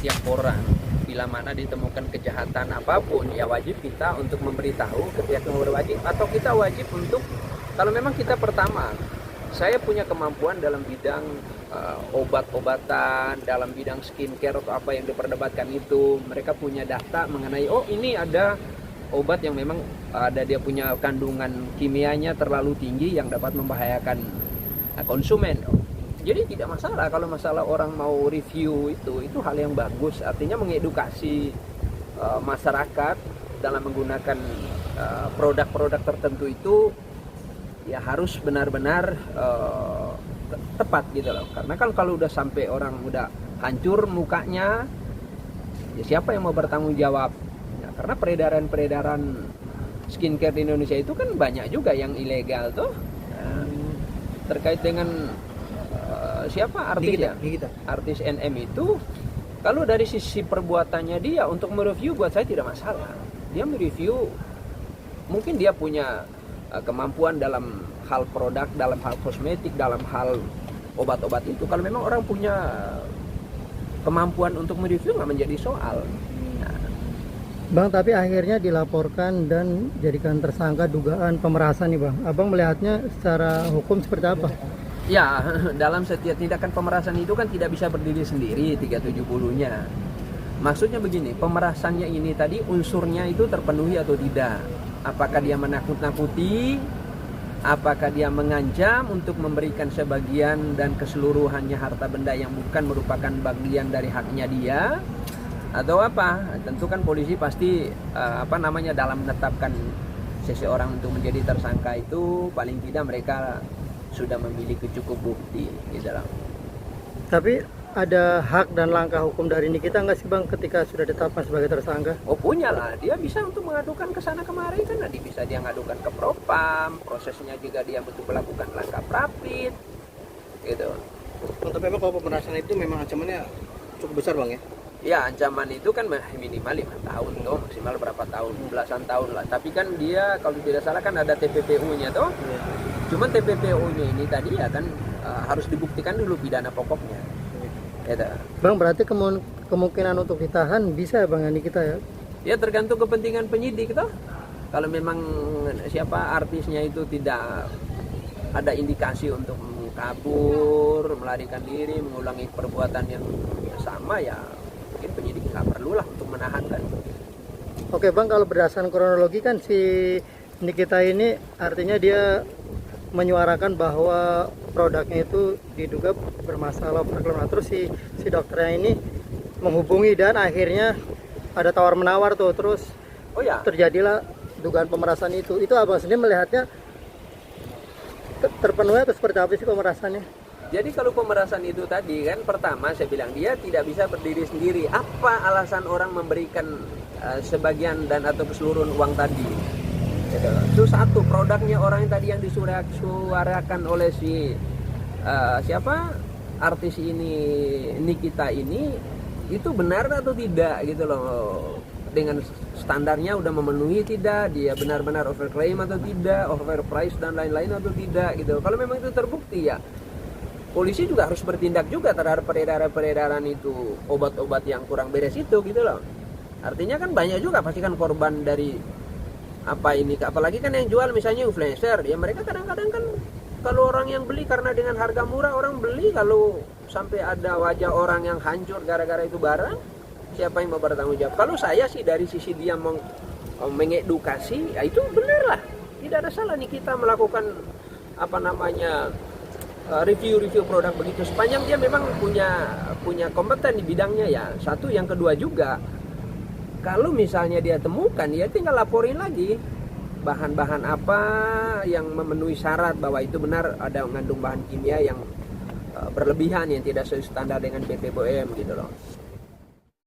setiap orang. Bila mana ditemukan kejahatan apapun, ya wajib kita untuk memberitahu ke pihak yang berwajib, atau kita wajib untuk, kalau memang kita pertama, saya punya kemampuan dalam bidang obat-obatan, dalam bidang skincare atau apa yang diperdebatkan itu, mereka punya data mengenai, oh ini ada obat yang memang ada dia punya kandungan kimianya terlalu tinggi yang dapat membahayakan konsumen. Jadi tidak masalah kalau masalah orang mau review itu hal yang bagus, artinya mengedukasi masyarakat dalam menggunakan produk-produk tertentu itu ya harus benar-benar tepat gitu loh. Karena kan kalau udah sampai orang udah hancur mukanya, ya siapa yang mau bertanggung jawab? Ya, karena peredaran skincare di Indonesia itu kan banyak juga yang ilegal tuh. Nah, terkait dengan siapa artis ya? Artis NM itu, kalau dari sisi perbuatannya dia untuk mereview buat saya tidak masalah. Dia mereview, mungkin dia punya kemampuan dalam hal produk, dalam hal kosmetik, dalam hal obat-obat itu. Kalau memang orang punya kemampuan untuk mereview nggak menjadi soal. Nah. Bang, tapi akhirnya dilaporkan dan jadikan tersangka dugaan pemerasan nih Bang. Abang melihatnya secara hukum seperti apa? Ya, dalam setiap tindakan pemerasan itu kan tidak bisa berdiri sendiri 370-nya. Maksudnya begini, pemerasannya ini tadi unsurnya itu terpenuhi atau tidak. Apakah dia menakut-nakuti, apakah dia mengancam untuk memberikan sebagian dan keseluruhannya harta benda yang bukan merupakan bagian dari haknya dia, atau apa? Tentu kan polisi pasti dalam menetapkan seseorang untuk menjadi tersangka itu paling tidak mereka sudah memiliki cukup bukti gitu loh. Tapi ada hak dan langkah hukum dari Nikita nggak sih Bang ketika sudah ditetapkan sebagai tersangka? Oh punya lah, dia bisa untuk mengadukan ke sana kemari kan, bisa dia ngadukan ke Propam, prosesnya juga dia betul melakukan langkah prapit, gitu. Tapi memang kalau pemerasan itu memang ancamannya cukup besar Bang ya? Ya ancaman itu kan minimal 5 tahun tuh, maksimal berapa tahun, belasan tahun lah. Tapi kan dia kalau tidak salah kan ada TPPU-nya tuh. Ya. Cuman TPPU-nya ini tadi ya kan harus dibuktikan dulu pidana pokoknya. Gitu. Bang, berarti kemungkinan untuk ditahan bisa ya Bang ini kita ya? Ya tergantung kepentingan penyidik toh. Kalau memang siapa artisnya itu tidak ada indikasi untuk kabur, melarikan diri, mengulangi perbuatan yang sama, ya mungkin penyidik nggak perlulah untuk menahan kan. Oke Bang, kalau berdasarkan kronologi kan si Nikita ini artinya dia menyuarakan bahwa produknya itu diduga bermasalah overklaim. Terus si dokternya ini menghubungi dan akhirnya ada tawar menawar tuh, terus terjadilah dugaan pemerasan itu. Itu Abang sendiri melihatnya terpenuhi atau seperti apa sih pemerasannya? Jadi kalau pemerasan itu tadi kan pertama saya bilang dia tidak bisa berdiri sendiri. Apa alasan orang memberikan sebagian dan atau keseluruhan uang tadi? Itu satu, produknya orang yang tadi yang disuarakan oleh si artis ini, Nikita ini, itu benar atau tidak gitu loh, dengan standarnya udah memenuhi tidak, dia benar-benar overclaim atau tidak, overprice dan lain-lain atau tidak gitu. Kalau memang itu terbukti ya polisi juga harus bertindak juga terhadap peredaran itu obat-obat yang kurang beres itu gitu loh. Artinya kan banyak juga pasti kan korban dari apa ini, apalagi kan yang jual misalnya influencer ya, mereka kadang-kadang kan kalau orang yang beli karena dengan harga murah orang beli, kalau sampai ada wajah orang yang hancur gara-gara itu barang, siapa yang mau bertanggung jawab? Kalau saya sih dari sisi dia mengedukasi, ya itu benar lah, tidak ada salah nih kita melakukan review produk begitu sepanjang dia memang punya kompeten di bidangnya ya. Satu, yang kedua juga kalau misalnya dia temukan, ya tinggal laporin lagi bahan-bahan apa yang memenuhi syarat bahwa itu benar ada mengandung bahan kimia yang berlebihan yang tidak sesuai standar dengan BPOM gitu loh.